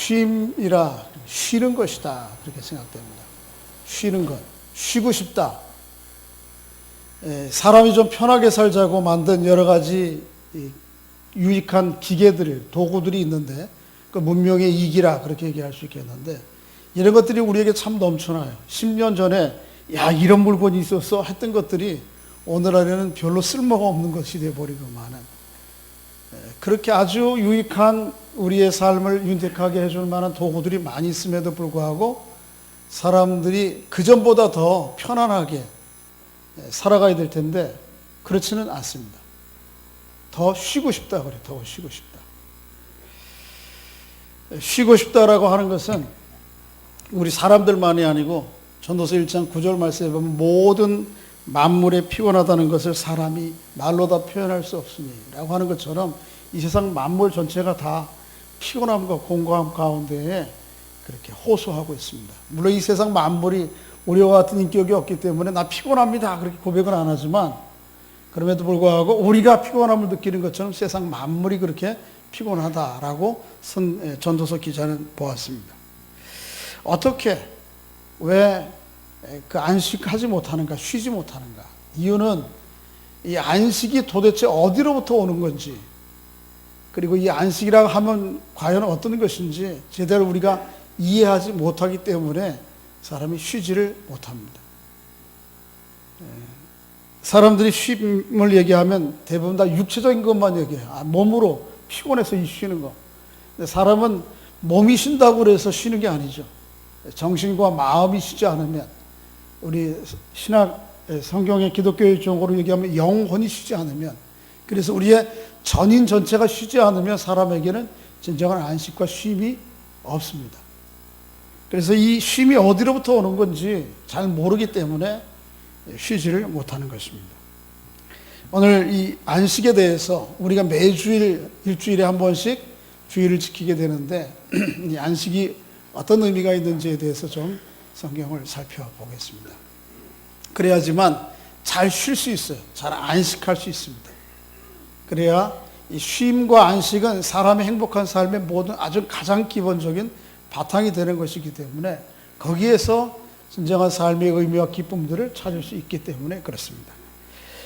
쉼이라 쉬는 것이다 그렇게 생각됩니다. 쉬는 것, 쉬고 싶다. 사람이 좀 편하게 살자고 만든 여러 가지 유익한 기계들, 도구들이 있는데 그 문명의 이기라 그렇게 얘기할 수 있겠는데 이런 것들이 우리에게 참 넘쳐나요. 10년 전에 야 이런 물건이 있었어 했던 것들이 오늘날에는 별로 쓸모가 없는 것이 되어버리고 많은 그렇게 아주 유익한 우리의 삶을 윤택하게 해줄 만한 도구들이 많이 있음에도 불구하고 사람들이 그전보다 더 편안하게 살아가야 될 텐데 그렇지는 않습니다. 더 쉬고 싶다 그래. 더 쉬고 싶다. 쉬고 싶다라고 하는 것은 우리 사람들만이 아니고 전도서 1장 9절 말씀에 보면 모든 만물에 피곤하다는 것을 사람이 말로 다 표현할 수 없으니 라고 하는 것처럼 이 세상 만물 전체가 다 피곤함과 공고함 가운데에 그렇게 호소하고 있습니다. 물론 이 세상 만물이 우리와 같은 인격이 없기 때문에 나 피곤합니다 그렇게 고백은 안 하지만 그럼에도 불구하고 우리가 피곤함을 느끼는 것처럼 세상 만물이 그렇게 피곤하다라고 전도서 기자는 보았습니다. 어떻게 왜 그 안식하지 못하는가, 쉬지 못하는가? 이유는 이 안식이 도대체 어디로부터 오는 건지, 그리고 이 안식이라고 하면 과연 어떤 것인지 제대로 우리가 이해하지 못하기 때문에 사람이 쉬지를 못합니다. 사람들이 쉼을 얘기하면 대부분 다 육체적인 것만 얘기해요. 몸으로 피곤해서 쉬는 거. 근데 사람은 몸이 쉰다고 해서 쉬는 게 아니죠. 정신과 마음이 쉬지 않으면 우리 신학 성경의 기독교의 용어로 얘기하면 영혼이 쉬지 않으면 그래서 우리의 전인 전체가 쉬지 않으면 사람에게는 진정한 안식과 쉼이 없습니다. 그래서 이 쉼이 어디로부터 오는 건지 잘 모르기 때문에 쉬지를 못하는 것입니다. 오늘 이 안식에 대해서 우리가 매주일 일주일에 한 번씩 주일을 지키게 되는데 이 안식이 어떤 의미가 있는지에 대해서 좀 성경을 살펴보겠습니다. 그래야지만 잘 쉴 수 있어요. 잘 안식할 수 있습니다. 그래야 이 쉼과 안식은 사람의 행복한 삶의 모든 아주 가장 기본적인 바탕이 되는 것이기 때문에 거기에서 진정한 삶의 의미와 기쁨들을 찾을 수 있기 때문에 그렇습니다.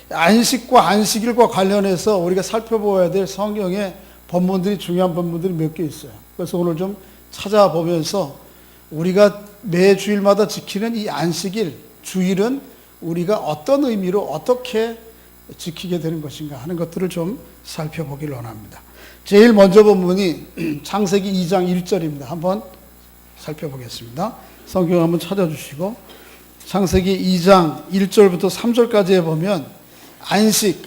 안식과 안식일과 관련해서 우리가 살펴보아야 될 성경의 본문들이 중요한 본문들이 몇 개 있어요. 그래서 오늘 좀 찾아보면서 우리가 매 주일마다 지키는 이 안식일, 주일은 우리가 어떤 의미로 어떻게 지키게 되는 것인가 하는 것들을 좀 살펴보길 원합니다. 제일 먼저 본문이 창세기 2장 1절입니다. 한번 살펴보겠습니다. 성경 한번 찾아주시고 창세기 2장 1절부터 3절까지에 보면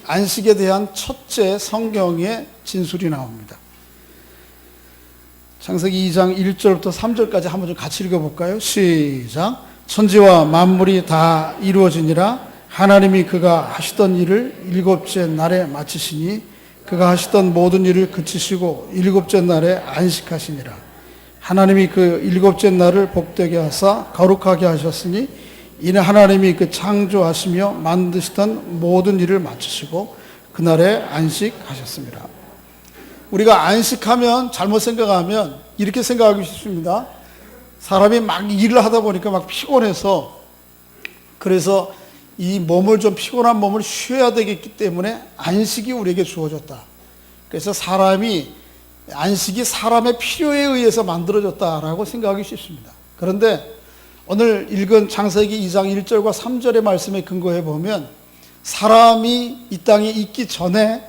안식에 대한 첫째 성경의 진술이 나옵니다. 창세기 2장 1절부터 3절까지 한번 좀 같이 읽어볼까요? 시작. 천지와 만물이 다 이루어지니라. 하나님이 그가 하시던 일을 일곱째 날에 마치시니 그가 하시던 모든 일을 그치시고 일곱째 날에 안식하시니라. 하나님이 그 일곱째 날을 복되게 하사 거룩하게 하셨으니 이는 하나님이 그 창조하시며 만드시던 모든 일을 마치시고 그날에 안식하셨습니다. 우리가 안식하면 잘못 생각하면 이렇게 생각하기 쉽습니다. 사람이 막 일을 하다 보니까 막 피곤해서 그래서 이 몸을 좀 피곤한 몸을 쉬어야 되겠기 때문에 안식이 우리에게 주어졌다. 그래서 안식이 사람의 필요에 의해서 만들어졌다라고 생각하기 쉽습니다. 그런데 오늘 읽은 창세기 2장 1절과 3절의 말씀에 근거해 보면 사람이 이 땅에 있기 전에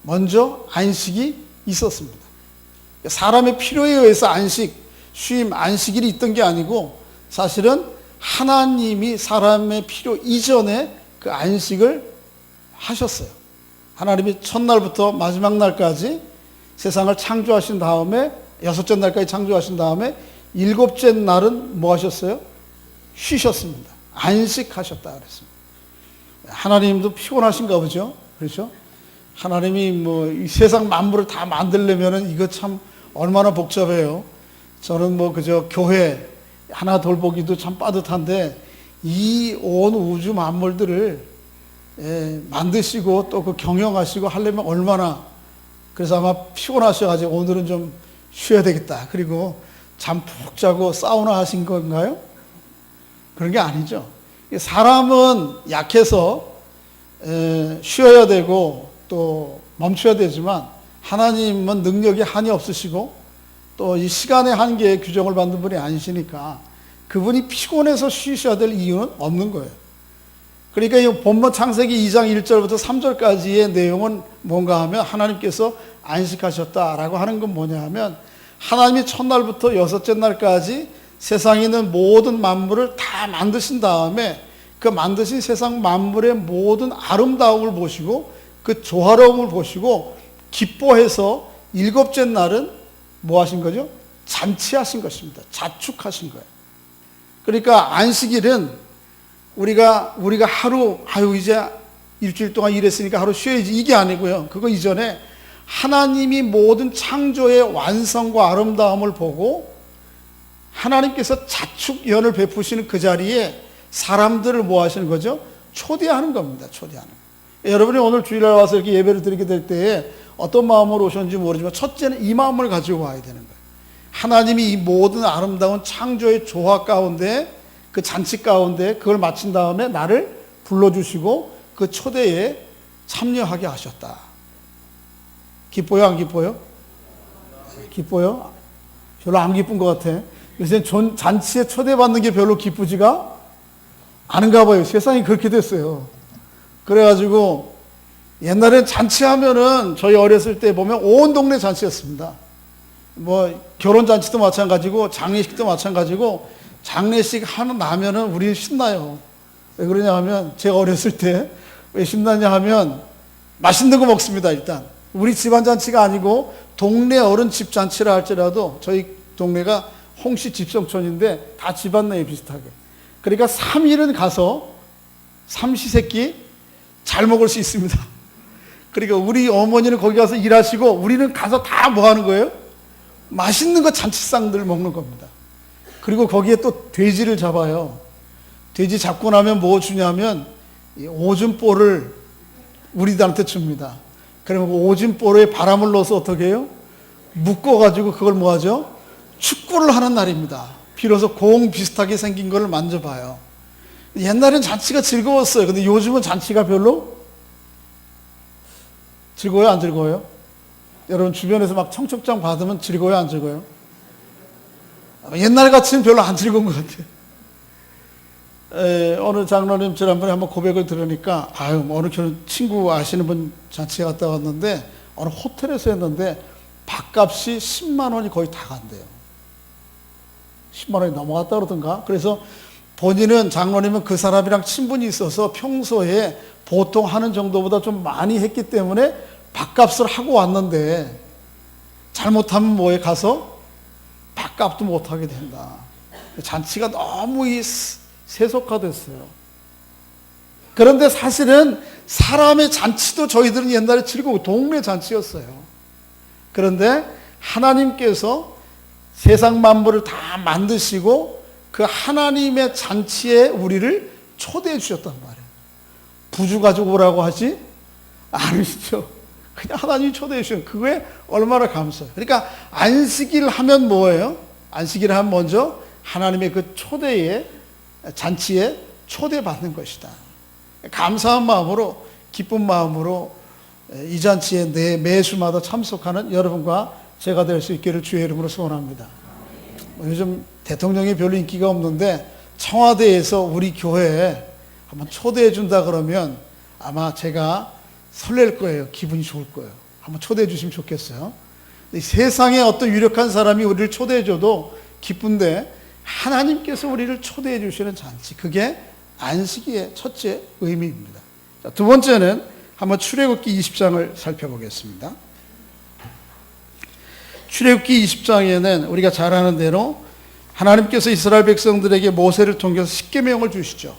먼저 안식이 있었습니다. 사람의 필요에 의해서 쉼, 안식일이 있던 게 아니고 사실은 하나님이 사람의 필요 이전에 그 안식을 하셨어요. 하나님이 첫날부터 마지막 날까지 세상을 창조하신 다음에 여섯째 날까지 창조하신 다음에 일곱째 날은 뭐 하셨어요? 쉬셨습니다. 안식하셨다 그랬습니다. 하나님도 피곤하신가 보죠. 그렇죠? 하나님이 이 세상 만물을 다 만들려면은 이거 참 얼마나 복잡해요. 저는 그저 교회 하나 돌보기도 참 빠듯한데 이 온 우주 만물들을 만드시고 또 그 경영하시고 하려면 얼마나 그래서 아마 피곤하셔가지고 오늘은 좀 쉬어야 되겠다. 그리고 잠 푹 자고 사우나 하신 건가요? 그런 게 아니죠. 사람은 약해서 쉬어야 되고 또 멈춰야 되지만 하나님은 능력이 한이 없으시고 또 이 시간의 한계에 규정을 받는 분이 아니시니까 그분이 피곤해서 쉬셔야 될 이유는 없는 거예요. 그러니까 이 본문 창세기 2장 1절부터 3절까지의 내용은 뭔가 하면 하나님께서 안식하셨다라고 하는 건 뭐냐 하면 하나님이 첫날부터 여섯째 날까지 세상에 있는 모든 만물을 다 만드신 다음에 그 만드신 세상 만물의 모든 아름다움을 보시고 그 조화로움을 보시고 기뻐해서 일곱째 날은 뭐 하신 거죠? 잔치하신 것입니다. 자축하신 거예요. 그러니까 안식일은 우리가 하루 이제 일주일 동안 일했으니까 하루 쉬어야지 이게 아니고요. 그거 이전에 하나님이 모든 창조의 완성과 아름다움을 보고 하나님께서 자축연을 베푸시는 그 자리에 사람들을 뭐 하시는 거죠? 초대하는 겁니다. 초대하는 거예요. 여러분이 오늘 주일날 와서 이렇게 예배를 드리게 될 때에 어떤 마음으로 오셨는지 모르지만 첫째는 이 마음을 가지고 와야 되는 거예요. 하나님이 이 모든 아름다운 창조의 조화 가운데 그 잔치 가운데 그걸 마친 다음에 나를 불러주시고 그 초대에 참여하게 하셨다. 기뻐요? 안 기뻐요? 기뻐요? 별로 안 기쁜 것 같아. 요새 잔치에 초대받는 게 별로 기쁘지가 않은가 봐요. 세상이 그렇게 됐어요. 그래가지고 옛날엔 잔치하면은 저희 어렸을 때 보면 온 동네 잔치였습니다. 뭐 결혼잔치도 마찬가지고 장례식도 마찬가지고 장례식 하나 나면은 우리는 신나요. 왜 그러냐 하면 제가 어렸을 때 왜 신나냐 하면 맛있는 거 먹습니다. 일단 우리 집안 잔치가 아니고 동네 어른 집 잔치라 할지라도 저희 동네가 홍씨 집성촌인데 다 집안 내에 비슷하게. 그러니까 3일은 가서 삼시세끼 잘 먹을 수 있습니다. 그러니까 우리 어머니는 거기 가서 일하시고 우리는 가서 다 뭐 하는 거예요? 맛있는 거 잔치상들 먹는 겁니다. 그리고 거기에 또 돼지를 잡아요. 돼지 잡고 나면 뭐 주냐면 오줌볼을 우리들한테 줍니다. 그러면 그 오줌볼에 바람을 넣어서 어떻게 해요? 묶어가지고 그걸 뭐 하죠? 축구를 하는 날입니다. 비로소 공 비슷하게 생긴 걸 만져봐요. 옛날엔 잔치가 즐거웠어요. 근데 요즘은 잔치가 별로 즐거워요? 안 즐거워요? 여러분 주변에서 막 청첩장 받으면 즐거워요? 안 즐거워요? 옛날 같이는 별로 안 즐거운 것 같아요. 어느 장로님 지난번에 한번 고백을 들으니까 어느 친구 아시는 분 잔치에 갔다 왔는데 어느 호텔에서 했는데 밥값이 10만 원이 거의 다 간대요. 10만 원이 넘어갔다 그러던가. 그래서 본인은 장로님은 그 사람이랑 친분이 있어서 평소에 보통 하는 정도보다 좀 많이 했기 때문에 밥값을 하고 왔는데 잘못하면 뭐에 가서 밥값도 못하게 된다. 잔치가 너무 세속화됐어요. 그런데 사실은 사람의 잔치도 저희들은 옛날에 즐거워 동네 잔치였어요. 그런데 하나님께서 세상 만물을 다 만드시고 그 하나님의 잔치에 우리를 초대해 주셨단 말이에요. 부주 가지고 오라고 하지 않으시죠. 그냥 하나님이 초대해 주셔요. 그거에 얼마나 감사해요. 그러니까 안식일 하면 뭐예요? 안식일 하면 먼저 하나님의 그 초대에 잔치에 초대받는 것이다. 감사한 마음으로 기쁜 마음으로 이 잔치에 매수마다 참석하는 여러분과 제가 될 수 있기를 주의 이름으로 소원합니다. 요즘 대통령이 별로 인기가 없는데 청와대에서 우리 교회에 한번 초대해 준다 그러면 아마 제가 설렐 거예요. 기분이 좋을 거예요. 한번 초대해 주시면 좋겠어요. 세상에 어떤 유력한 사람이 우리를 초대해 줘도 기쁜데 하나님께서 우리를 초대해 주시는 잔치, 그게 안식일의 첫째 의미입니다. 자, 두 번째는 한번 출애굽기 20장을 살펴보겠습니다. 출애굽기 20장에는 우리가 잘 아는 대로 하나님께서 이스라엘 백성들에게 모세를 통해서 십계명을 주시죠.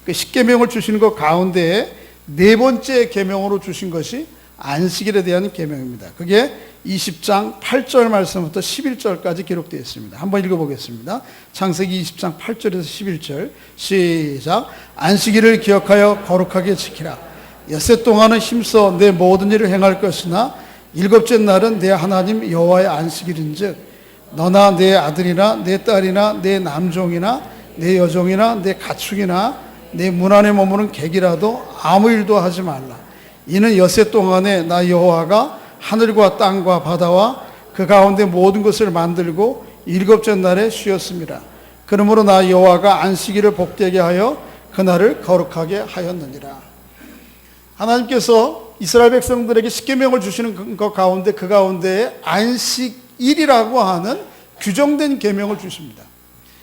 그 십계명을 주시는 것 가운데에 네 번째 계명으로 주신 것이 안식일에 대한 계명입니다. 그게 20장 8절 말씀부터 11절까지 기록되어 있습니다. 한번 읽어보겠습니다. 창세기 20장 8절에서 11절 시작. 안식일을 기억하여 거룩하게 지키라. 엿새 동안은 힘써 내 모든 일을 행할 것이나 일곱째 날은 내 하나님 여호와의 안식일인즉 너나 내 아들이나 내 딸이나 내 남종이나 내 여종이나 내 가축이나 내 문 안에 머무는 객이라도 아무 일도 하지 말라. 이는 엿새 동안에 나 여호와가 하늘과 땅과 바다와 그 가운데 모든 것을 만들고 일곱째 날에 쉬었습니다. 그러므로 나 여호와가 안식일을 복되게 하여 그날을 거룩하게 하였느니라. 하나님께서 이스라엘 백성들에게 십계명을 주시는 것 가운데 그 가운데에 안식일이라고 하는 규정된 계명을 주십니다.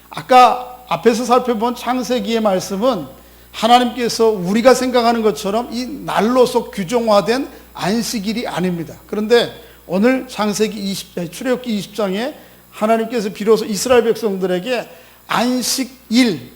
아까 앞에서 살펴본 창세기의 말씀은 하나님께서 우리가 생각하는 것처럼 이 날로서 규정화된 안식일이 아닙니다. 그런데 오늘 출애굽기 20장에 하나님께서 비로소 이스라엘 백성들에게 안식일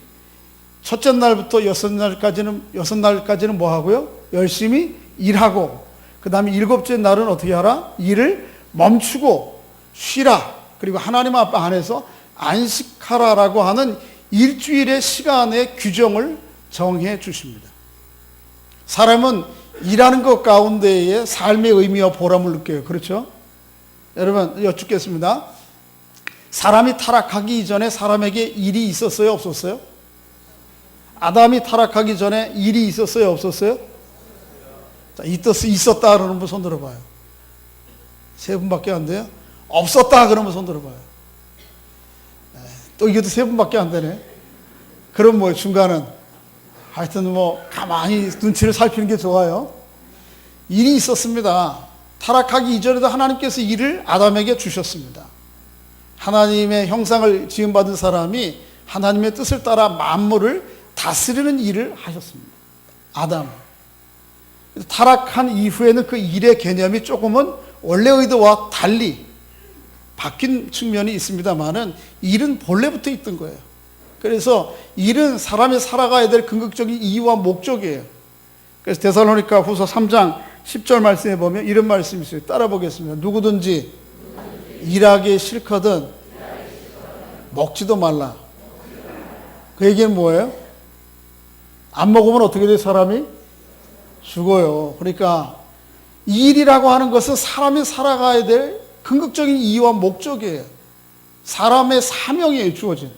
첫째 날부터 여섯 날까지는 뭐 하고요? 열심히 일하고, 그 다음에 일곱째 날은 어떻게 하라? 일을 멈추고 쉬라. 그리고 하나님 앞 안에서 안식하라라고 하는 일주일의 시간의 규정을 정해 주십니다. 사람은 일하는 것 가운데에 삶의 의미와 보람을 느껴요. 그렇죠? 여러분 여쭙겠습니다. 사람이 타락하기 이전에 사람에게 일이 있었어요? 없었어요? 아담이 타락하기 전에 일이 있었어요? 없었어요? 자, 있었다 그러는 분 손 들어봐요. 세 분밖에 안 돼요? 없었다 그러면 손 들어봐요. 또 이것도 세 분밖에 안 되네. 그럼 뭐 중간은 하여튼 뭐 가만히 눈치를 살피는 게 좋아요. 일이 있었습니다. 타락하기 이전에도 하나님께서 일을 아담에게 주셨습니다. 하나님의 형상을 지음받은 사람이 하나님의 뜻을 따라 만물을 다스리는 일을 하셨습니다. 아담. 타락한 이후에는 그 일의 개념이 조금은 원래 의도와 달리 바뀐 측면이 있습니다만은 일은 본래부터 있던 거예요. 그래서 일은 사람이 살아가야 될 궁극적인 이유와 목적이에요. 그래서 데살로니가 후서 3장 10절 말씀에 보면 이런 말씀이 있어요. 따라 보겠습니다. 누구든지 일하기 싫거든 먹지도 말라. 그 얘기는 뭐예요? 안 먹으면 어떻게 돼요? 사람이 죽어요. 그러니까 일이라고 하는 것은 사람이 살아가야 될 궁극적인 이유와 목적이에요. 사람의 사명이에요. 주어진.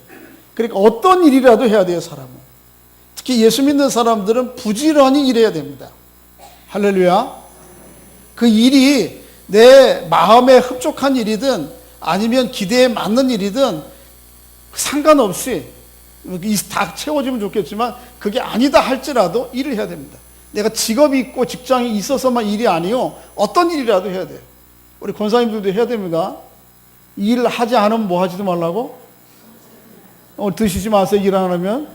그러니까 어떤 일이라도 해야 돼요. 사람은. 특히 예수 믿는 사람들은 부지런히 일해야 됩니다. 할렐루야. 그 일이 내 마음에 흡족한 일이든 아니면 기대에 맞는 일이든 상관없이 다 채워지면 좋겠지만 그게 아니다 할지라도 일을 해야 됩니다. 내가 직업이 있고 직장이 있어서만 일이 아니요. 어떤 일이라도 해야 돼요. 우리 권사님들도 해야 됩니다. 일을 하지 않으면 뭐 하지도 말라고? 드시지 마세요. 일 안 하면.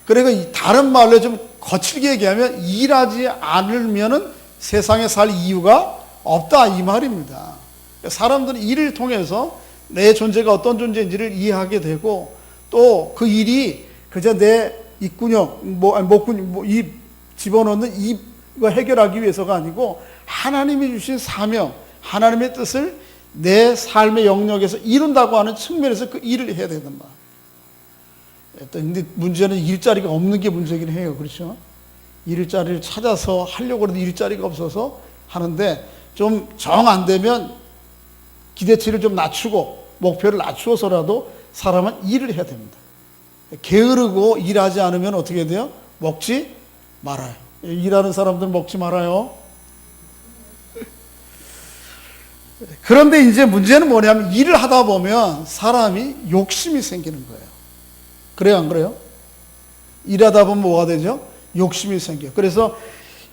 그러니까 다른 말로 좀 거칠게 얘기하면 일하지 않으면은 세상에 살 이유가 없다 이 말입니다. 사람들은 일을 통해서 내 존재가 어떤 존재인지를 이해하게 되고 또 그 일이 그저 내 입구녕, 입 집어넣는 입을 해결하기 위해서가 아니고 하나님이 주신 사명, 하나님의 뜻을 내 삶의 영역에서 이룬다고 하는 측면에서 그 일을 해야 된단 말이에요. 근데 문제는 일자리가 없는 게 문제긴 해요. 그렇죠? 일자리를 찾아서 하려고 해도 일자리가 없어서 하는데 좀 정 안 되면 기대치를 좀 낮추고 목표를 낮추어서라도 사람은 일을 해야 됩니다. 게으르고 일하지 않으면 어떻게 돼요? 먹지 말아요. 일하는 사람들은 먹지 말아요. 그런데 이제 문제는 뭐냐면 일을 하다 보면 사람이 욕심이 생기는 거예요. 그래요, 안 그래요? 일하다 보면 뭐가 되죠? 욕심이 생겨요. 그래서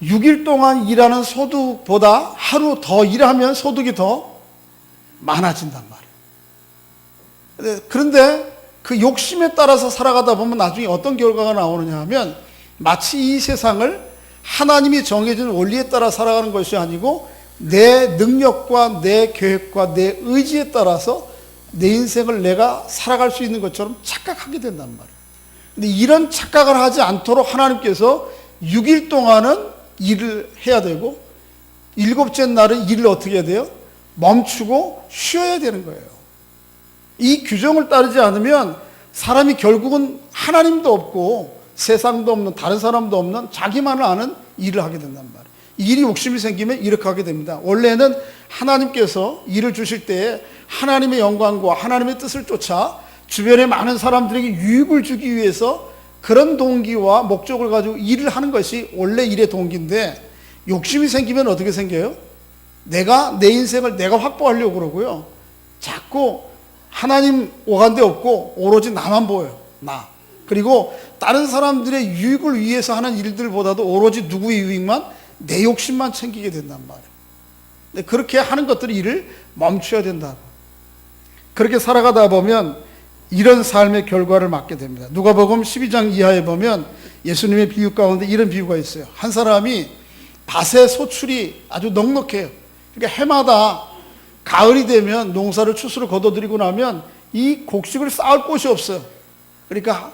6일 동안 일하는 소득보다 하루 더 일하면 소득이 더 많아진단 말이에요. 그런데 그 욕심에 따라서 살아가다 보면 나중에 어떤 결과가 나오느냐 하면 마치 이 세상을 하나님이 정해준 원리에 따라 살아가는 것이 아니고 내 능력과 내 계획과 내 의지에 따라서 내 인생을 내가 살아갈 수 있는 것처럼 착각하게 된단 말이에요. 근데 이런 착각을 하지 않도록 하나님께서 6일 동안은 일을 해야 되고 7째 날은 일을 어떻게 해야 돼요? 멈추고 쉬어야 되는 거예요. 이 규정을 따르지 않으면 사람이 결국은 하나님도 없고 세상도 없는 다른 사람도 없는 자기만을 아는 일을 하게 된단 말이에요. 일이 욕심이 생기면 이렇게 하게 됩니다. 원래는 하나님께서 일을 주실 때에 하나님의 영광과 하나님의 뜻을 쫓아 주변의 많은 사람들에게 유익을 주기 위해서 그런 동기와 목적을 가지고 일을 하는 것이 원래 일의 동기인데, 욕심이 생기면 어떻게 생겨요? 내가 내 인생을 내가 확보하려고 그러고요. 자꾸 하나님 오간데 없고 오로지 나만 보여요. 나. 그리고 다른 사람들의 유익을 위해서 하는 일들보다도 오로지 누구의 유익만, 내 욕심만 챙기게 된단 말이에요. 근데 그렇게 하는 것들이 일을 멈춰야 된다고. 그렇게 살아가다 보면 이런 삶의 결과를 맞게 됩니다. 누가복음 12장 이하에 보면 예수님의 비유 가운데 이런 비유가 있어요. 한 사람이 밭에 소출이 아주 넉넉해요. 그러니까 해마다 가을이 되면 농사를 추수를 거둬들이고 나면 이 곡식을 쌓을 곳이 없어요. 그러니까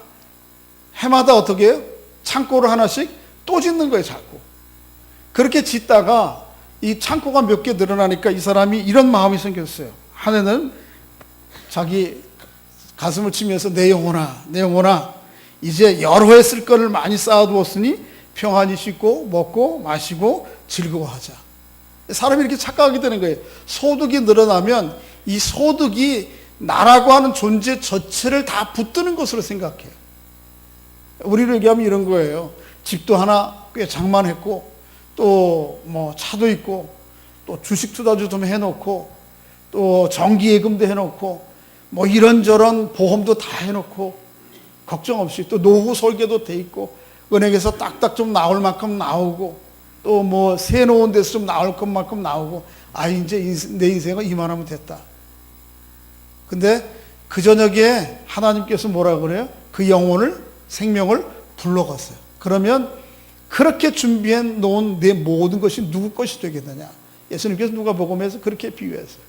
해마다 어떻게 해요? 창고를 하나씩 또 짓는 거예요, 자꾸. 그렇게 짓다가 이 창고가 몇 개 늘어나니까 이 사람이 이런 마음이 생겼어요. 한 해는 자기 가슴을 치면서 내 영혼아, 이제 여러 해 쓸 거를 많이 쌓아두었으니 평안히 씻고 먹고 마시고 즐거워하자. 사람이 이렇게 착각하게 되는 거예요. 소득이 늘어나면 이 소득이 나라고 하는 존재 전체를 다 붙드는 것으로 생각해요. 우리를 얘기하면 이런 거예요. 집도 하나 꽤 장만했고, 또 뭐 차도 있고, 또 주식 투자도 좀 해놓고, 또 정기예금도 해놓고, 뭐 이런저런 보험도 다 해놓고, 걱정 없이, 또 노후 설계도 돼 있고, 은행에서 딱딱 좀 나올 만큼 나오고, 또 뭐 세 놓은 데서 좀 나올 것만큼 나오고, 아 이제 내 인생은 이만하면 됐다. 근데 그 저녁에 하나님께서 뭐라 그래요? 그 영혼을, 생명을 불러갔어요. 그러면 그렇게 준비해 놓은 내 모든 것이 누구 것이 되겠느냐? 예수님께서 누가복음에서 그렇게 비유했어요.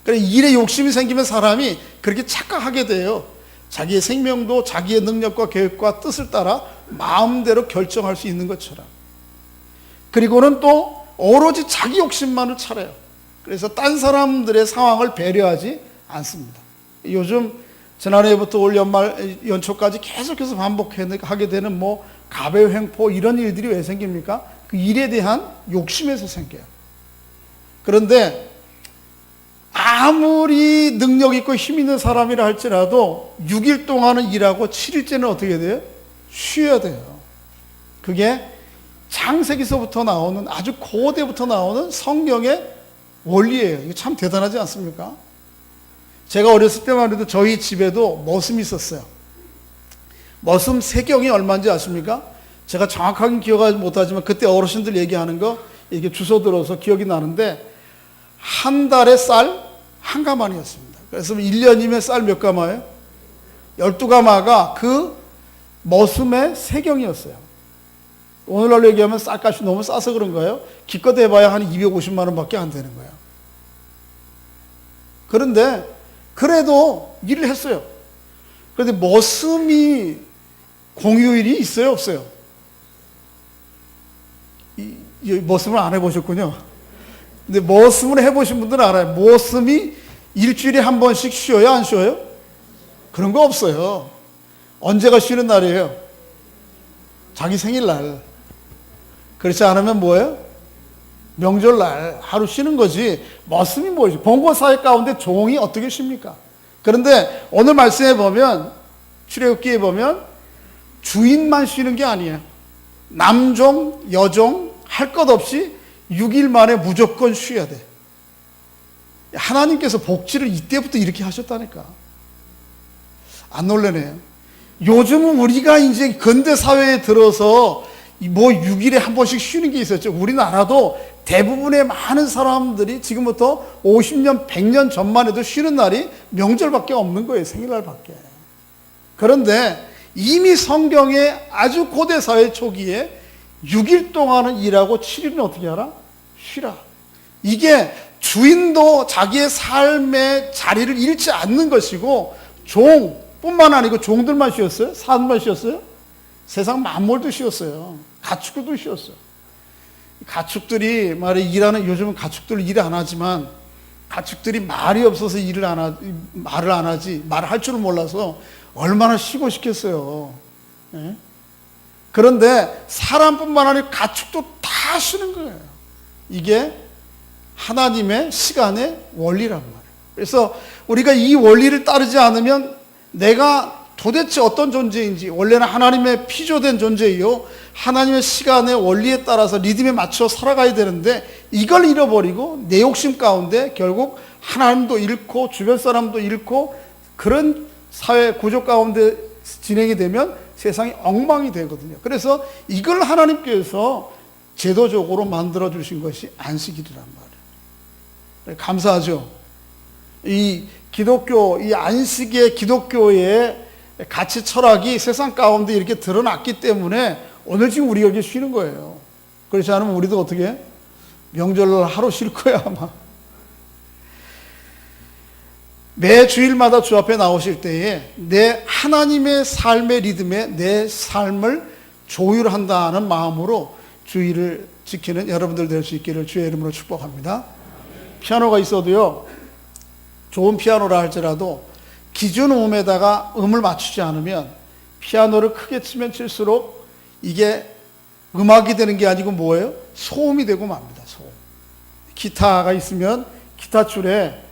그래, 일에 욕심이 생기면 사람이 그렇게 착각하게 돼요. 자기의 생명도 자기의 능력과 계획과 뜻을 따라 마음대로 결정할 수 있는 것처럼. 그리고는 또 오로지 자기 욕심만을 차려요. 그래서 딴 사람들의 상황을 배려하지 않습니다. 요즘 지난해부터 올 연초까지 계속해서 반복하게 되는 뭐 가배 횡포 이런 일들이 왜 생깁니까? 그 일에 대한 욕심에서 생겨요. 그런데 아무리 능력 있고 힘 있는 사람이라 할지라도 6일 동안은 일하고 7일째는 어떻게 돼요? 쉬어야 돼요. 그게 창세기서부터 나오는, 아주 고대부터 나오는 성경의 원리예요. 이거 참 대단하지 않습니까? 제가 어렸을 때만 해도 저희 집에도 머슴이 있었어요. 머슴 세경이 얼마인지 아십니까? 제가 정확하게 기억하지 못하지만 그때 어르신들 얘기하는 거 이게 주워 들어서 기억이 나는데, 한 달에 쌀 한 가마니였습니다. 그래서 1년이면 쌀 몇 가마예요? 12가마가 그 머슴의 세경이었어요. 오늘날로 얘기하면 쌀값이 너무 싸서 그런가요? 기껏 해봐야 한 250만 원밖에 안 되는 거예요. 그런데 그래도 일을 했어요. 그런데 머슴이 공휴일이 있어요, 없어요? 머슴을 안 해보셨군요. 근데 머슴을 해보신 분들은 알아요. 머슴이 일주일에 한 번씩 쉬어요, 안 쉬어요? 그런 거 없어요. 언제가 쉬는 날이에요? 자기 생일날. 그렇지 않으면 뭐예요? 명절날 하루 쉬는 거지. 머슴이 뭐지? 봉고사회 가운데 종이 어떻게 쉽니까? 그런데 오늘 말씀에 보면, 출애굽기에 보면 주인만 쉬는 게 아니에요. 남종, 여종 할 것 없이 6일 만에 무조건 쉬어야 돼. 하나님께서 복지를 이때부터 이렇게 하셨다니까. 안 놀라네요. 요즘은 우리가 이제 근대 사회에 들어서 뭐 6일에 한 번씩 쉬는 게 있었죠. 우리나라도 대부분의 많은 사람들이 지금부터 50년, 100년 전만 해도 쉬는 날이 명절밖에 없는 거예요. 생일날밖에. 그런데 이미 성경의 아주 고대 사회 초기에 6일 동안은 일하고 7일은 어떻게 하라? 쉬라. 이게 주인도 자기의 삶의 자리를 잃지 않는 것이고, 종뿐만 아니고 종들만 쉬었어요? 사람만 쉬었어요? 세상 만물도 쉬었어요. 가축들도 쉬었어요. 가축들이 요즘은 가축들 일을 안 하지만, 가축들이 말이 없어서 말을 안 하지, 말을 할 줄은 몰라서 얼마나 쉬고 싶겠어요. 예? 그런데 사람뿐만 아니라 가축도 다 쉬는 거예요. 이게 하나님의 시간의 원리란 말이에요. 그래서 우리가 이 원리를 따르지 않으면 내가 도대체 어떤 존재인지, 원래는 하나님의 피조된 존재이요 하나님의 시간의 원리에 따라서 리듬에 맞춰 살아가야 되는데 이걸 잃어버리고 내 욕심 가운데 결국 하나님도 잃고 주변 사람도 잃고 그런 사회 구조 가운데 진행이 되면 세상이 엉망이 되거든요. 그래서 이걸 하나님께서 제도적으로 만들어 주신 것이 안식일이란 말이에요. 감사하죠. 이 기독교, 이 안식의 기독교의 가치 철학이 세상 가운데 이렇게 드러났기 때문에 오늘 지금 우리 여기 쉬는 거예요. 그렇지 않으면 우리도 어떻게 명절날 하루 쉴 거야 아마. 매 주일마다 주 앞에 나오실 때에 내 하나님의 삶의 리듬에 내 삶을 조율한다는 마음으로 주일을 지키는 여러분들 될 수 있기를 주의 이름으로 축복합니다. 피아노가 있어도요, 좋은 피아노라 할지라도 기준 음에다가 음을 맞추지 않으면 피아노를 크게 치면 칠수록 이게 음악이 되는 게 아니고 뭐예요? 소음이 되고 맙니다. 소음. 기타가 있으면 기타 줄에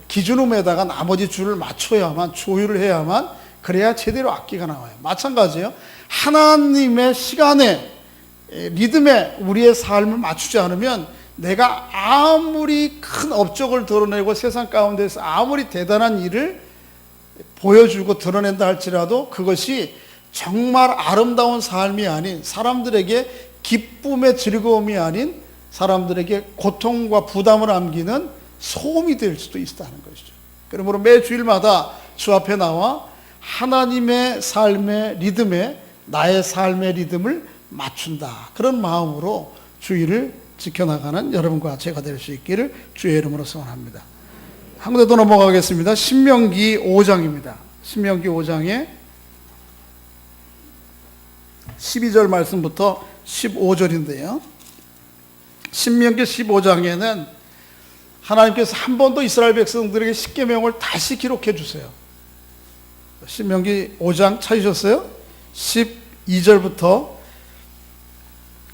기준 음에다가 나머지 줄을 맞춰야만, 조율을 해야만 그래야 제대로 악기가 나와요. 마찬가지예요. 하나님의 시간에 리듬에 우리의 삶을 맞추지 않으면 내가 아무리 큰 업적을 드러내고 세상 가운데서 아무리 대단한 일을 보여주고 드러낸다 할지라도 그것이 정말 아름다운 삶이 아닌, 사람들에게 기쁨의 즐거움이 아닌 사람들에게 고통과 부담을 안기는 소음이 될 수도 있다는 것이죠. 그러므로 매 주일마다 주 앞에 나와 하나님의 삶의 리듬에 나의 삶의 리듬을 맞춘다, 그런 마음으로 주일을 지켜나가는 여러분과 제가 될 수 있기를 주의 이름으로 소원합니다. 한 군데 더 넘어가겠습니다. 신명기 5장입니다. 신명기 5장에 12절 말씀부터 15절인데요. 신명기 15장에는 하나님께서 한 번 더 이스라엘 백성들에게 십계명을 다시 기록해 주세요. 신명기 5장 찾으셨어요? 12절부터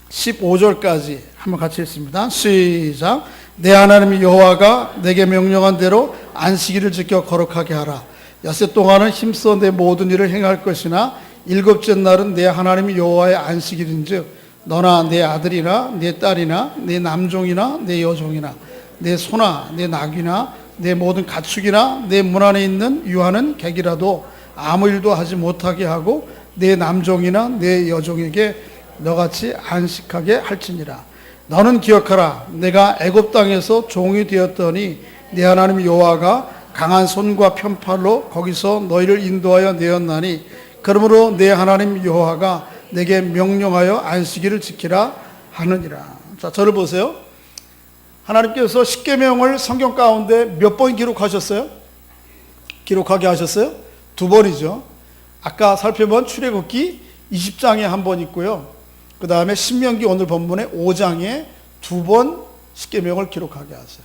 15절까지 한번 같이 읽습니다. 시작. 내 하나님 여호와가 내게 명령한 대로 안식일을 지켜 거룩하게 하라. 엿새 동안은 힘써 내 모든 일을 행할 것이나 일곱째 날은 내 하나님 여호와의 안식일인즉 너나 내 아들이나 내 딸이나 내 남종이나 내 여종이나 내 소나 내 낙이나 내 모든 가축이나 내 문 안에 있는 유하는 객이라도 아무 일도 하지 못하게 하고 내 남종이나 내 여종에게 너같이 안식하게 할지니라. 너는 기억하라. 내가 애굽 땅에서 종이 되었더니 내 하나님 여호와가 강한 손과 편팔로 거기서 너희를 인도하여 내었나니 그러므로 내 하나님 여호와가 내게 명령하여 안식일을 지키라 하느니라. 자, 저를 보세요. 하나님께서 십계명을 성경 가운데 몇 번 기록하셨어요? 기록하게 하셨어요? 2번이죠. 아까 살펴본 출애굽기 20장에 한 번 있고요. 그 다음에 신명기 오늘 본문의 5장에 2번 십계명을 기록하게 하세요.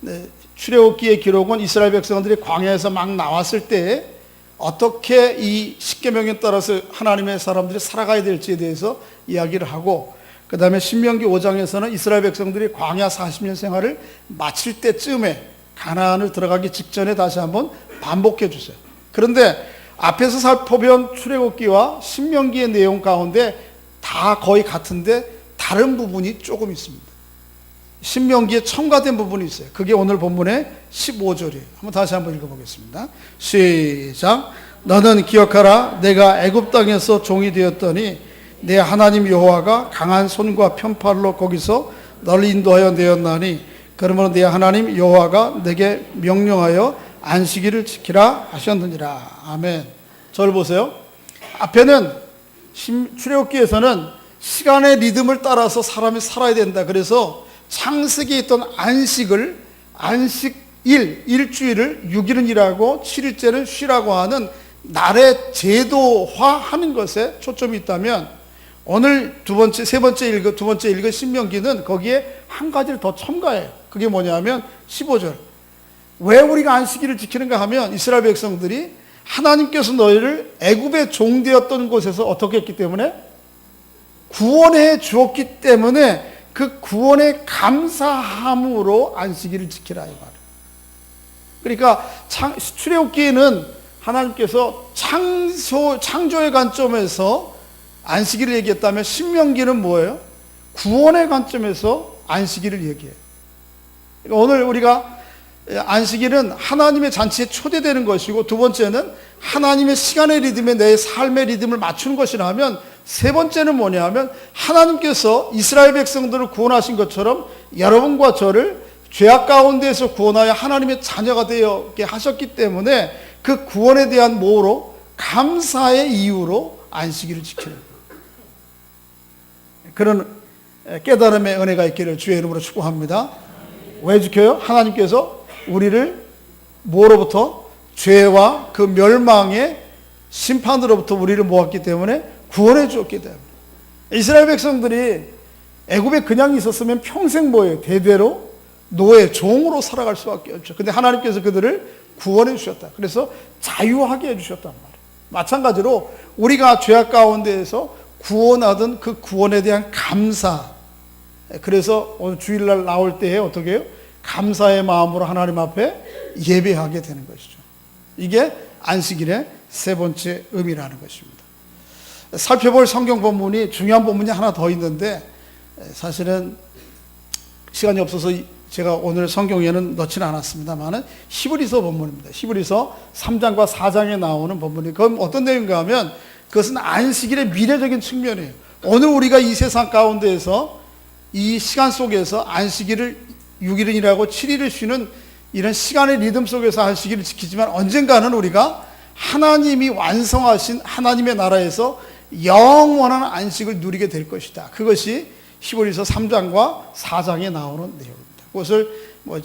네, 출애굽기의 기록은 이스라엘 백성들이 광야에서 막 나왔을 때 어떻게 이 십계명에 따라서 하나님의 사람들이 살아가야 될지에 대해서 이야기를 하고, 그 다음에 신명기 5장에서는 이스라엘 백성들이 광야 40년 생활을 마칠 때쯤에 가나안을 들어가기 직전에 다시 한번 반복해 주세요. 그런데 앞에서 살펴본 출애굽기와 신명기의 내용 가운데 다 거의 같은데 다른 부분이 조금 있습니다. 신명기에 첨가된 부분이 있어요. 그게 오늘 본문의 15절이에요. 다시 한번 읽어보겠습니다. 시작. 너는 기억하라. 내가 애굽 땅에서 종이 되었더니 내 하나님 여호와가 강한 손과 편팔로 거기서 너를 인도하여 내었나니 그러므로 내 하나님 여호와가 내게 명령하여 안식일을 지키라 하셨느니라. 아멘. 저를 보세요. 앞에는 출애굽기에서는 시간의 리듬을 따라서 사람이 살아야 된다. 그래서 창세기에 있던 안식일, 일주일을 6일은 일하고 7일째는 쉬라고 하는 날의 제도화하는 것에 초점이 있다면, 오늘 두 번째 읽은 신명기는 거기에 한 가지를 더 첨가해요. 그게 뭐냐면 15절. 왜 우리가 안식일을 지키는가 하면 이스라엘 백성들이 하나님께서 너희를 애굽의 종되었던 곳에서 어떻게 했기 때문에? 구원해 주었기 때문에 그 구원에 감사함으로 안식일을 지키라 이 말이에요. 그러니까 출애굽기에는 하나님께서 창조의 관점에서 안식일을 얘기했다면 신명기는 뭐예요? 구원의 관점에서 안식일을 얘기해요. 그러니까 오늘 우리가 안식일은 하나님의 잔치에 초대되는 것이고, 두 번째는 하나님의 시간의 리듬에 내 삶의 리듬을 맞추는 것이라면, 세 번째는 뭐냐 하면 하나님께서 이스라엘 백성들을 구원하신 것처럼 여러분과 저를 죄악 가운데에서 구원하여 하나님의 자녀가 되게 하셨기 때문에 그 구원에 대한 뭐로? 감사의 이유로 안식일을 지키는 거예요. 그런 깨달음의 은혜가 있기를 주의 이름으로 축복합니다. 왜 지켜요? 하나님께서 우리를 뭐로부터? 죄와 그 멸망의 심판으로부터 우리를 모았기 때문에, 구원해 주었기 때문에. 이스라엘 백성들이 애굽에 그냥 있었으면 평생 뭐예요? 대대로 노예, 종으로 살아갈 수밖에 없죠. 근데 하나님께서 그들을 구원해 주셨다. 그래서 자유하게 해주셨단 말이에요. 마찬가지로 우리가 죄악 가운데에서 구원하던 그 구원에 대한 감사. 그래서 오늘 주일날 나올 때에 어떻게 해요? 감사의 마음으로 하나님 앞에 예배하게 되는 것이죠. 이게 안식일의 세 번째 의미라는 것입니다. 살펴볼 성경 본문이, 중요한 본문이 하나 더 있는데, 사실은 시간이 없어서 제가 오늘 성경에는 넣지는 않았습니다만 히브리서 본문입니다. 히브리서 3장과 4장에 나오는 본문이, 그건 어떤 내용인가 하면 그것은 안식일의 미래적인 측면이에요. 오늘 우리가 이 세상 가운데에서 이 시간 속에서 안식일을 6일은 일하고 7일을 쉬는 이런 시간의 리듬 속에서 안식일을 지키지만, 언젠가는 우리가 하나님이 완성하신 하나님의 나라에서 영원한 안식을 누리게 될 것이다. 그것이 히브리서 3장과 4장에 나오는 내용입니다. 그것을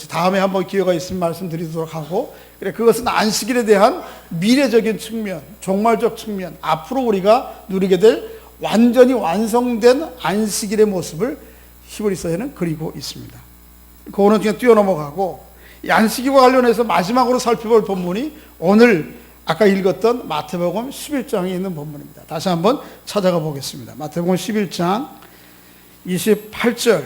다음에 한번 기회가 있으면 말씀드리도록 하고, 그래, 그것은 안식일에 대한 미래적인 측면, 종말적 측면, 앞으로 우리가 누리게 될 완전히 완성된 안식일의 모습을 히브리서에는 그리고 있습니다. 그거는 그냥 뛰어넘어가고, 이 안식일과 관련해서 마지막으로 살펴볼 본문이 오늘 아까 읽었던 마태복음 11장에 있는 본문입니다. 다시 한번 찾아가 보겠습니다. 마태복음 11장 28절.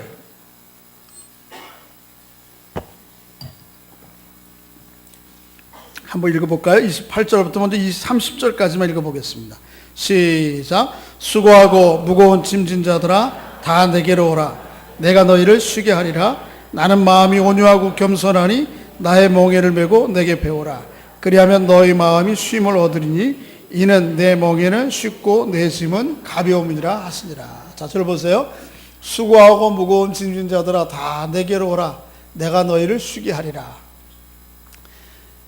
한번 읽어볼까요? 28절부터 먼저 30절까지만 읽어보겠습니다. 시작. 수고하고 무거운 짐진 자들아, 다 내게로 오라. 내가 너희를 쉬게 하리라. 나는 마음이 온유하고 겸손하니 나의 멍에를 메고 내게 배우라. 그리하면 너희 마음이 쉼을 얻으리니 이는 내 멍에는 쉽고 내 짐은 가벼움이라 하시니라. 자, 저를 보세요. 수고하고 무거운 짐진 자들아, 다 내게로 오라. 내가 너희를 쉬게 하리라.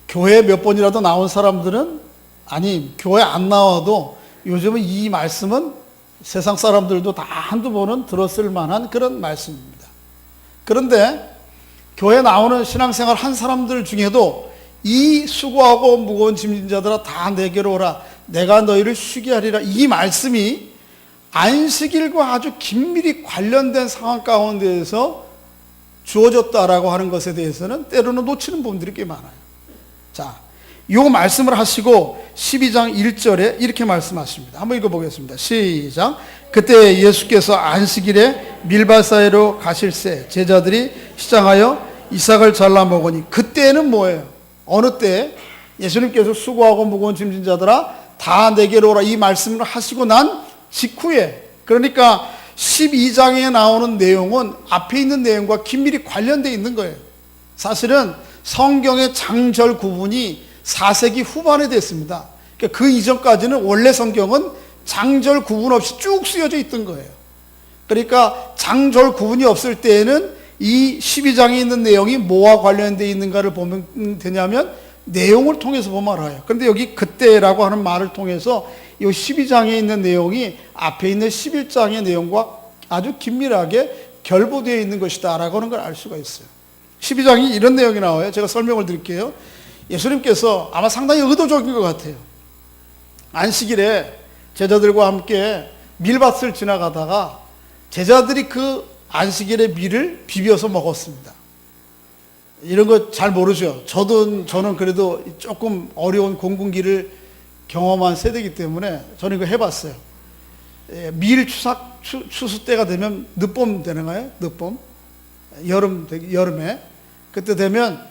교회 몇 번이라도 나온 사람들은, 아니 교회 안 나와도 요즘은 이 말씀은 세상 사람들도 다 한두 번은 들었을 만한 그런 말씀입니다. 그런데 교회 나오는 신앙생활 한 사람들 중에도 이 수고하고 무거운 짐진 자들아, 다 내게로 오라. 내가 너희를 쉬게 하리라. 이 말씀이 안식일과 아주 긴밀히 관련된 상황 가운데에서 주어졌다라고 하는 것에 대해서는 때로는 놓치는 부분들이 꽤 많아요. 자, 이 말씀을 하시고 12장 1절에 이렇게 말씀하십니다. 한번 읽어보겠습니다. 시작. 그때 예수께서 안식일에 밀밭 사이로 가실새 제자들이 시장하여 이삭을 잘라 먹으니, 그때는 뭐예요? 어느 때? 예수님께서 수고하고 무거운 짐진 자들아, 다 내게로 오라. 이 말씀을 하시고 난 직후에, 그러니까 12장에 나오는 내용은 앞에 있는 내용과 긴밀히 관련되어 있는 거예요. 사실은 성경의 장절 구분이 4세기 후반에 됐습니다. 그러니까 그 이전까지는 원래 성경은 장절 구분 없이 쭉 쓰여져 있던 거예요. 그러니까 장절 구분이 없을 때에는 이 12장에 있는 내용이 뭐와 관련되어 있는가를 보면 되냐면 내용을 통해서 보면 알아요. 그런데 여기 그때라고 하는 말을 통해서 이 12장에 있는 내용이 앞에 있는 11장의 내용과 아주 긴밀하게 결부되어 있는 것이다 라고 하는 걸 알 수가 있어요. 12장이 이런 내용이 나와요. 제가 설명을 드릴게요. 예수님께서 아마 상당히 의도적인 것 같아요. 안식일에 제자들과 함께 밀밭을 지나가다가 제자들이 그 안식일의 밀을 비벼서 먹었습니다. 이런 거 잘 모르죠. 저는 그래도 조금 어려운 공군기를 경험한 세대이기 때문에 저는 이거 해봤어요. 밀 추수 때가 되면 늦봄 되는가요? 늦봄? 여름에 그때 되면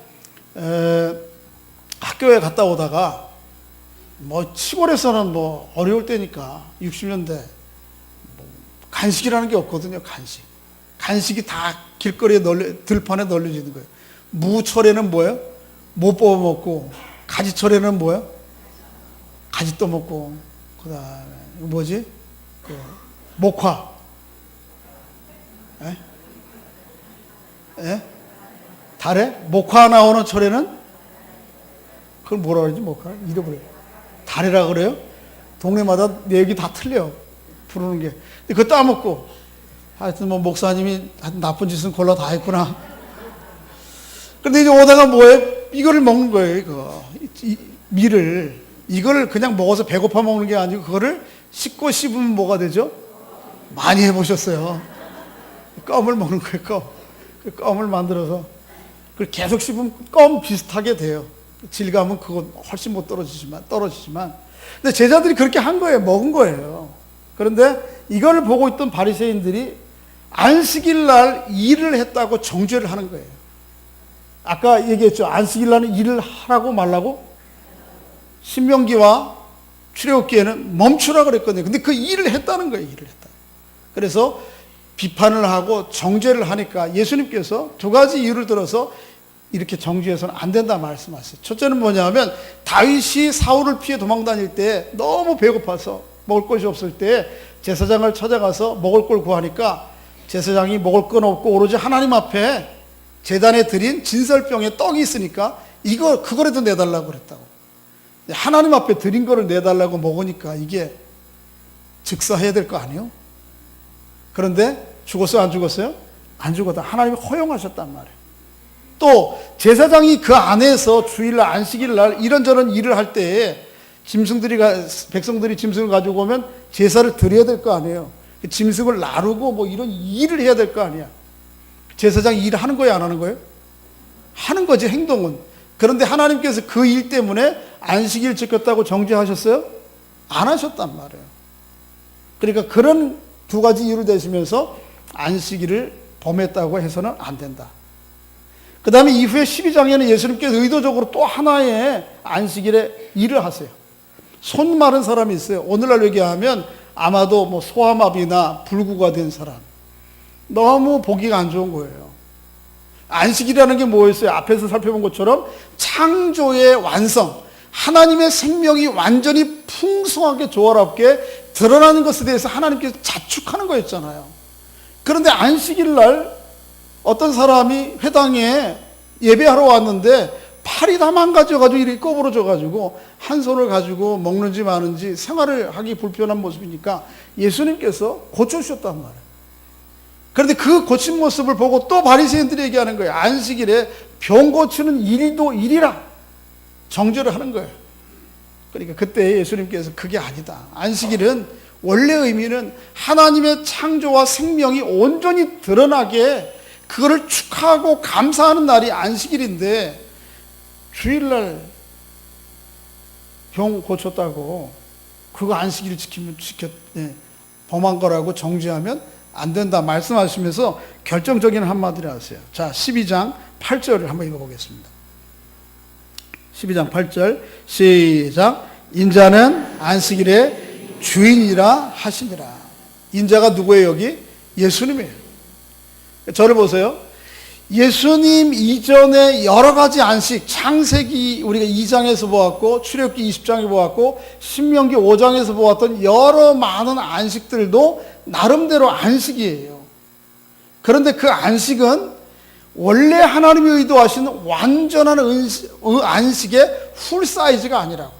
학교에 갔다 오다가 뭐 시골에서는 뭐 어려울 때니까 60년대 뭐 간식이라는 게 없거든요. 간식이 다 길거리에 들판에 널려지는 거예요. 무철에는 뭐예요? 못 뽑아 먹고, 가지철에는 뭐예요? 가지 떠 먹고, 그다음에 이거 뭐지? 그 목화. 에? 에? 달에 목화 나오는 철에는 그걸 뭐라 그러지? 목화 잃어버려요. 달이라 그래요? 동네마다 얘기 다 틀려. 부르는 게. 근데 그거 따먹고, 하여튼 뭐 목사님이 나쁜 짓은 골라 다 했구나. 근데 이제 오다가 뭐예요? 이거를 먹는 거예요. 이거 밀을 이걸 그냥 먹어서 배고파 먹는 게 아니고 그거를 씻고 씹으면 뭐가 되죠? 많이 해보셨어요. 껌을 먹는 거예요. 그 껌을 만들어서 그걸 계속 씹으면 껌 비슷하게 돼요. 질감은 그거 훨씬 못 떨어지지만 근데 제자들이 그렇게 한 거예요. 먹은 거예요. 그런데 이걸 보고 있던 바리새인들이 안식일 날 일을 했다고 정죄를 하는 거예요. 아까 얘기했죠. 안식일 날은 일을 하라고 말라고? 신명기와 출애굽기에는 멈추라 그랬거든요. 근데 그 일을 했다는 거예요. 일을 했다. 그래서 비판을 하고 정죄를 하니까 예수님께서 두 가지 이유를 들어서 이렇게 정죄해서는 안 된다 말씀하셨어요. 첫째는 뭐냐면 다윗이 사울을 피해 도망다닐 때 너무 배고파서 먹을 것이 없을 때 제사장을 찾아가서 먹을 걸 구하니까 제사장이 먹을 건 없고 오로지 하나님 앞에 제단에 드린 진설병에 떡이 있으니까 그거라도 내달라고 그랬다고. 하나님 앞에 드린 거를 내달라고 먹으니까 이게 즉사해야 될 거 아니에요? 그런데 죽었어요? 안 죽었어요? 안 죽었다. 하나님이 허용하셨단 말이에요. 또 제사장이 그 안에서 주일날 안식일날 이런저런 일을 할 때에 백성들이 짐승을 가지고 오면 제사를 드려야 될 거 아니에요. 짐승을 나르고 뭐 이런 일을 해야 될 거 아니야. 제사장이 일을 하는 거예요, 안 하는 거예요? 하는 거지, 행동은. 그런데 하나님께서 그 일 때문에 안식일 지켰다고 정죄하셨어요? 안 하셨단 말이에요. 그러니까 그런 두 가지 이유를 대시면서 안식일을 범했다고 해서는 안 된다. 그 다음에 이후에 12장에는 예수님께서 의도적으로 또 하나의 안식일에 일을 하세요. 손 마른 사람이 있어요. 오늘날 얘기하면 아마도 뭐 소아마비나 불구가 된 사람. 너무 보기가 안 좋은 거예요. 안식이라는 게 뭐였어요? 앞에서 살펴본 것처럼 창조의 완성, 하나님의 생명이 완전히 풍성하게 조화롭게 드러나는 것에 대해서 하나님께서 자축하는 거였잖아요. 그런데 안식일 날 어떤 사람이 회당에 예배하러 왔는데 팔이 다 망가져가지고 이렇게 꺼부러져가지고 한 손을 가지고 먹는지 마는지 생활을 하기 불편한 모습이니까 예수님께서 고쳐주셨단 말이에요. 그런데 그 고친 모습을 보고 또 바리새인들이 얘기하는 거예요. 안식일에 병 고치는 일도 일이라 정죄를 하는 거예요. 그러니까 그때 예수님께서 그게 아니다. 안식일은 원래 의미는 하나님의 창조와 생명이 온전히 드러나게 그거를 축하하고 감사하는 날이 안식일인데 주일날 병 고쳤다고 그거 안식일 범한 거라고 정죄하면 안 된다 말씀하시면서 결정적인 한마디를 하세요. 자, 12장 8절을 한번 읽어보겠습니다. 12장 8절 시작. 인자는 안식일의 주인이라 하시니라. 인자가 누구예요? 여기? 예수님이에요. 저를 보세요. 예수님 이전에 여러 가지 안식, 창세기 우리가 2장에서 보았고 출애굽기 20장에 보았고 신명기 5장에서 보았던 여러 많은 안식들도 나름대로 안식이에요. 그런데 그 안식은 원래 하나님이 의도하신 완전한 안식의 풀 사이즈가 아니라고.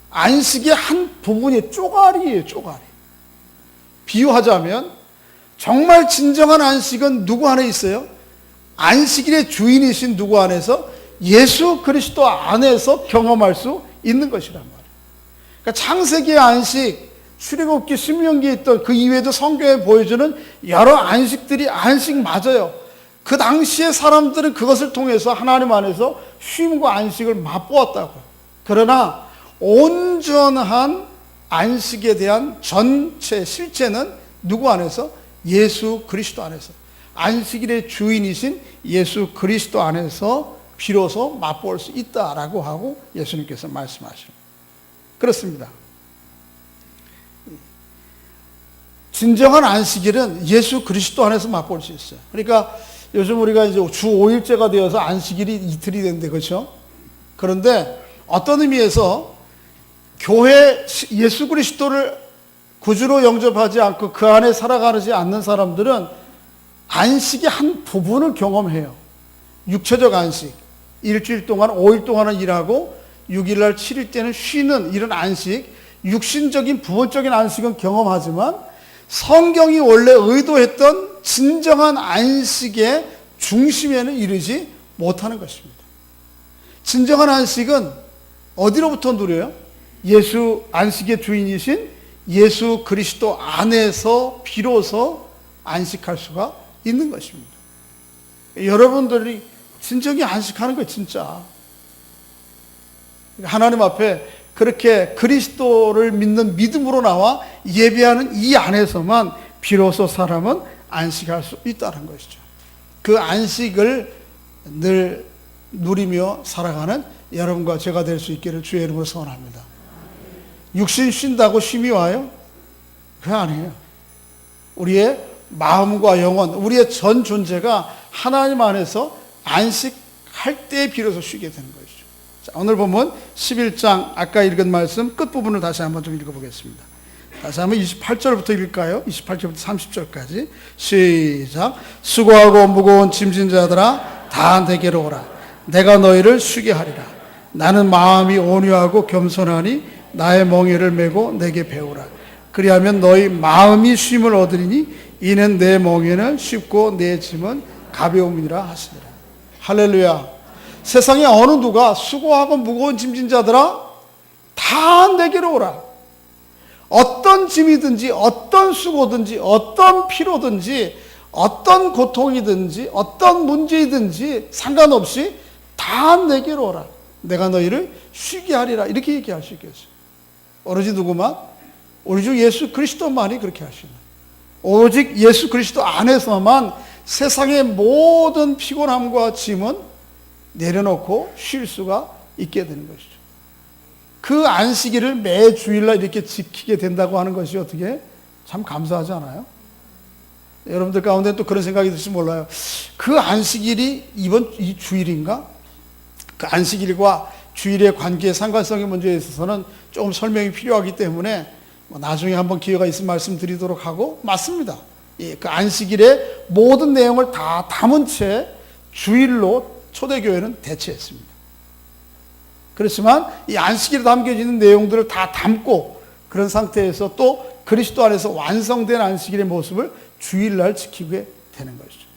안식의 한 부분이 쪼가리예요, 쪼가리. 비유하자면 정말 진정한 안식은 누구 안에 있어요? 안식일의 주인이신 누구 안에서? 예수 그리스도 안에서 경험할 수 있는 것이란 말이에요. 그러니까 창세기의 안식, 출애굽기, 신명기에 있던 그 이외에도 성경에 보여주는 여러 안식들이 안식 맞아요. 그 당시에 사람들은 그것을 통해서 하나님 안에서 쉼과 안식을 맛보았다고요. 그러나 온전한 안식에 대한 전체 실체는 누구 안에서? 예수 그리스도 안에서. 안식일의 주인이신 예수 그리스도 안에서 비로소 맛볼 수 있다라고 하고 예수님께서 말씀하십니다. 그렇습니다. 진정한 안식일은 예수 그리스도 안에서 맛볼 수 있어요. 그러니까 요즘 우리가 이제 주 5일째가 되어서 안식일이 이틀이 된대, 그렇죠? 그런데 어떤 의미에서 교회 예수 그리스도를 구주로 영접하지 않고 그 안에 살아가지 않는 사람들은 안식의 한 부분을 경험해요. 육체적 안식. 일주일 동안 5일 동안은 일하고 6일날 7일 때는 쉬는 이런 안식, 육신적인 부분적인 안식은 경험하지만 성경이 원래 의도했던 진정한 안식의 중심에는 이르지 못하는 것입니다. 진정한 안식은 어디로부터 누려요? 예수 안식의 주인이신 예수 그리스도 안에서 비로소 안식할 수가 있는 것입니다. 여러분들이 진정히 안식하는 거예요, 진짜. 하나님 앞에 그렇게 그리스도를 믿는 믿음으로 나와 예배하는 이 안에서만 비로소 사람은 안식할 수 있다는 것이죠. 그 안식을 늘 누리며 살아가는 여러분과 제가 될 수 있기를 주의 이름으로 소원합니다. 육신 쉰다고 쉼이 와요? 그게 아니에요. 우리의 마음과 영혼, 우리의 전 존재가 하나님 안에서 안식할 때 비로소 쉬게 되는 것이죠. 자, 오늘 보면 11장 아까 읽은 말씀 끝부분을 다시 한번 좀 읽어보겠습니다. 다시 한번 28절부터 읽을까요? 28절부터 30절까지 시작. 수고하고 무거운 짐진 자들아 다 내게로 오라. 내가 너희를 쉬게 하리라. 나는 마음이 온유하고 겸손하니 나의 멍에를 메고 내게 배우라. 그리하면 너희 마음이 쉼을 얻으리니 이는 내 멍에는 쉽고 내 짐은 가벼움이라 하시니라. 할렐루야. 세상에 어느 누가 수고하고 무거운 짐진 자들아 다 내게로 오라. 어떤 짐이든지 어떤 수고든지 어떤 피로든지 어떤 고통이든지 어떤 문제이든지 상관없이 다 내게로 오라. 내가 너희를 쉬게 하리라. 이렇게 얘기할 수 있겠어요. 오로지 누구만? 우리 주 예수 그리스도만이 그렇게 하시는. 오직 예수 그리스도 안에서만 세상의 모든 피곤함과 짐은 내려놓고 쉴 수가 있게 되는 것이죠. 그 안식일을 매 주일날 이렇게 지키게 된다고 하는 것이 어떻게 참 감사하지 않아요? 여러분들 가운데 또 그런 생각이 들지 몰라요. 그 안식일이 이 주일인가? 그 안식일과 주일의 관계의 상관성의 문제에 있어서는 조금 설명이 필요하기 때문에 나중에 한번 기회가 있으면 말씀드리도록 하고, 맞습니다. 예, 그 안식일의 모든 내용을 다 담은 채 주일로 초대교회는 대체했습니다. 그렇지만 이 안식일에 담겨져 있는 내용들을 다 담고 그런 상태에서 또 그리스도 안에서 완성된 안식일의 모습을 주일날 지키게 되는 것이죠.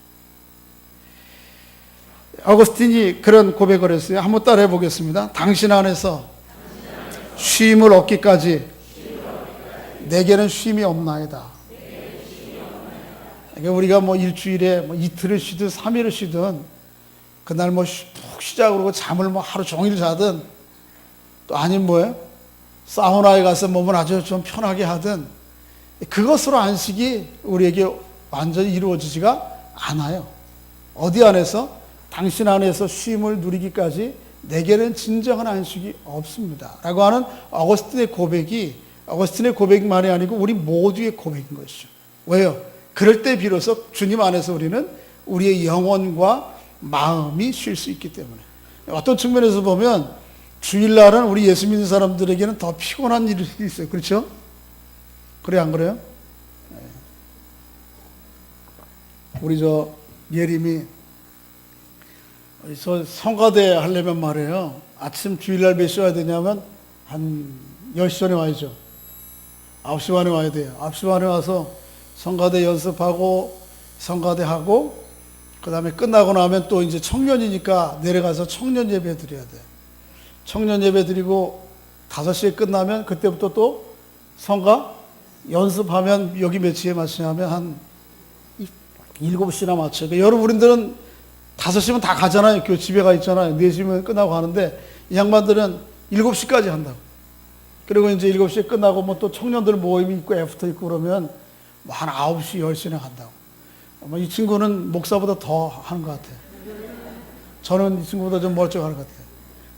어거스틴이 그런 고백을 했어요. 한번 따라해 보겠습니다. 당신 안에서 쉼을 얻기까지 내게는 쉼이 없나이다. 그러니까 우리가 뭐 일주일에 이틀을 쉬든 3일을 쉬든 그날 푹 쉬자 그러고 잠을 하루 종일 자든 또 아니면 뭐예요? 사우나에 가서 몸을 아주 좀 편하게 하든 그것으로 안식이 우리에게 완전히 이루어지지가 않아요. 어디 안에서? 당신 안에서 쉼을 누리기까지 내게는 진정한 안식이 없습니다. 라고 하는 어거스틴의 고백만이 아니고 우리 모두의 고백인 것이죠. 왜요? 그럴 때 비로소 주님 안에서 우리는 우리의 영혼과 마음이 쉴 수 있기 때문에. 어떤 측면에서 보면 주일날은 우리 예수 믿는 사람들에게는 더 피곤한 일이 있어요. 그렇죠? 그래 안 그래요? 우리 예림이 성가대 하려면 말이에요. 아침 주일날 몇 시에 와야 되냐면 한 10시 전에 와야죠. 9시 반에 와야 돼요. 9시 반에 와서 성가대 연습하고 성가대하고 그 다음에 끝나고 나면 또 이제 청년이니까 내려가서 청년 예배 드려야 돼. 청년 예배 드리고 5시에 끝나면 그때부터 또 성가 연습하면 여기 몇 시에 마치냐면 한 7시나 마쳐요. 그러니까 여러분 우리들은 5시면 다 가잖아요. 집에 가 있잖아요. 4시면 끝나고 가는데 이 양반들은 7시까지 한다고. 그리고 이제 7시에 끝나고 또 청년들 모임이 있고 애프터 있고 그러면 한 9시, 10시나 간다고. 이 친구는 목사보다 더 하는 것 같아요. 저는 이 친구보다 좀 멀쩡한 것 같아요.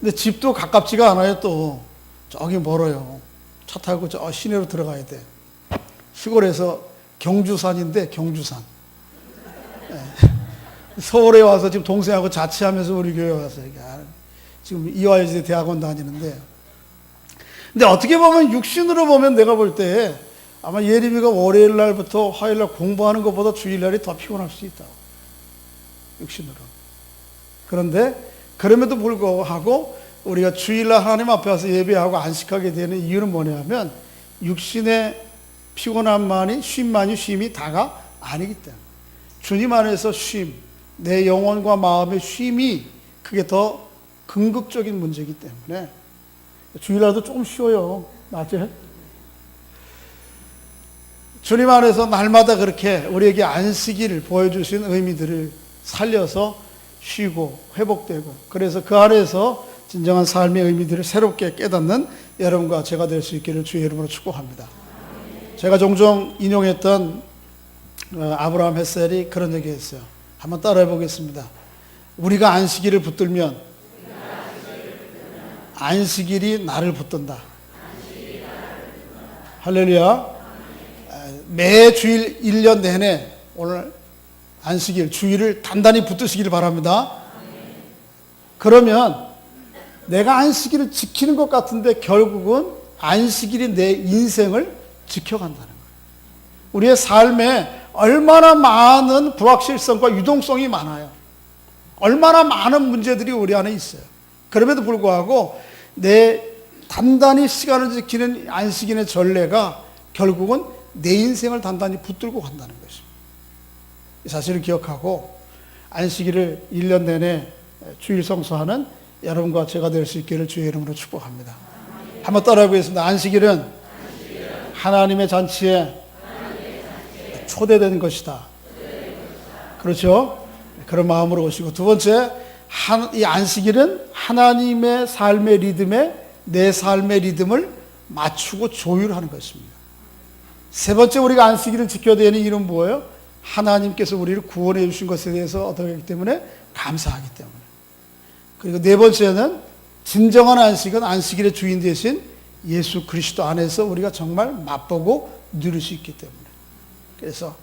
근데 집도 가깝지가 않아요. 또 저기 멀어요. 차 타고 저 시내로 들어가야 돼. 시골에서 경주산인데 경주산. 서울에 와서 지금 동생하고 자취하면서 우리 교회 와서 지금 이화여대 대학원 다니는데, 근데 어떻게 보면 육신으로 보면 내가 볼 때 아마 예림이가 월요일 날부터 화요일 날 공부하는 것보다 주일 날이 더 피곤할 수 있다고. 육신으로. 그런데 그럼에도 불구하고 우리가 주일 날 하나님 앞에 와서 예배하고 안식하게 되는 이유는 뭐냐면 육신의 피곤함만이 쉼이 다가 아니기 때문에, 주님 안에서 쉼, 내 영혼과 마음의 쉼이 그게 더 궁극적인 문제이기 때문에 주일날도 조금 쉬어요. 낮에. 주님 안에서 날마다 그렇게 우리에게 안식일을 보여주신 의미들을 살려서 쉬고 회복되고, 그래서 그 안에서 진정한 삶의 의미들을 새롭게 깨닫는 여러분과 제가 될 수 있기를 주의 이름으로 축복합니다. 제가 종종 인용했던 아브라함 햇셀이 그런 얘기 했어요. 한번 따라해 보겠습니다. 우리가 안식일을 붙들면 안식일이 나를 붙든다. 할렐루야. 매 주일 1년 내내 오늘 안식일, 주일을 단단히 붙드시길 바랍니다. 그러면 내가 안식일을 지키는 것 같은데 결국은 안식일이 내 인생을 지켜간다는 거예요. 우리의 삶에 얼마나 많은 불확실성과 유동성이 많아요. 얼마나 많은 문제들이 우리 안에 있어요. 그럼에도 불구하고 내 단단히 시간을 지키는 안식일의 전례가 결국은 내 인생을 단단히 붙들고 간다는 것입니다. 이 사실을 기억하고 안식일을 1년 내내 주일 성수하는 여러분과 제가 될 수 있기를 주의 이름으로 축복합니다. 한번 따라해 보겠습니다. 안식일은 하나님의 잔치에 초대된 것이다. 그렇죠? 그런 마음으로 오시고, 두 번째, 이 안식일은 하나님의 삶의 리듬에 내 삶의 리듬을 맞추고 조율하는 것입니다. 세 번째, 우리가 안식일을 지켜야 되는 이유는 뭐예요? 하나님께서 우리를 구원해 주신 것에 대해서 어떻게 하기 때문에? 감사하기 때문에. 그리고 네 번째는 진정한 안식은 안식일의 주인 되신 예수 그리스도 안에서 우리가 정말 맛보고 누릴 수 있기 때문에. 그래서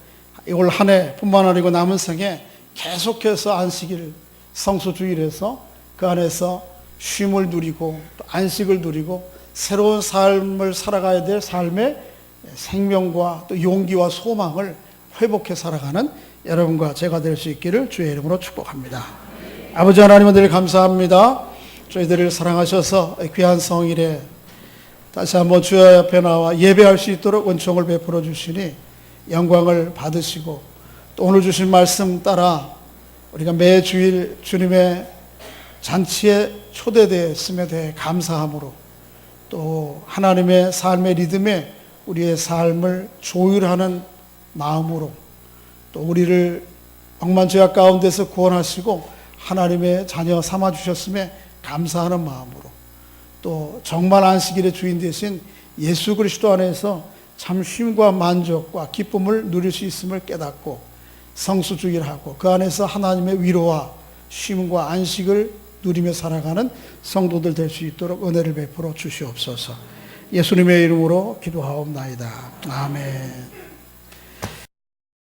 올 한 해뿐만 아니고 남은 생에 계속해서 안식일 성수주일에서 그 안에서 쉼을 누리고 또 안식을 누리고 새로운 삶을 살아가야 될 삶의 생명과 또 용기와 소망을 회복해 살아가는 여러분과 제가 될 수 있기를 주의 이름으로 축복합니다. 아버지 하나님, 늘 감사합니다. 저희들을 사랑하셔서 귀한 성일에 다시 한번 주의 앞에 나와 예배할 수 있도록 은총을 베풀어 주시니 영광을 받으시고, 또 오늘 주신 말씀 따라 우리가 매 주일 주님의 잔치에 초대되었음에 대해 감사함으로, 또 하나님의 삶의 리듬에 우리의 삶을 조율하는 마음으로, 또 우리를 억만 죄악 가운데서 구원하시고 하나님의 자녀 삼아주셨음에 감사하는 마음으로, 또 정말 안식일의 주인 되신 예수 그리스도 안에서 참 쉼과 만족과 기쁨을 누릴 수 있음을 깨닫고 성수주의를 하고 그 안에서 하나님의 위로와 쉼과 안식을 누리며 살아가는 성도들 될 수 있도록 은혜를 베풀어 주시옵소서. 예수님의 이름으로 기도하옵나이다. 아멘.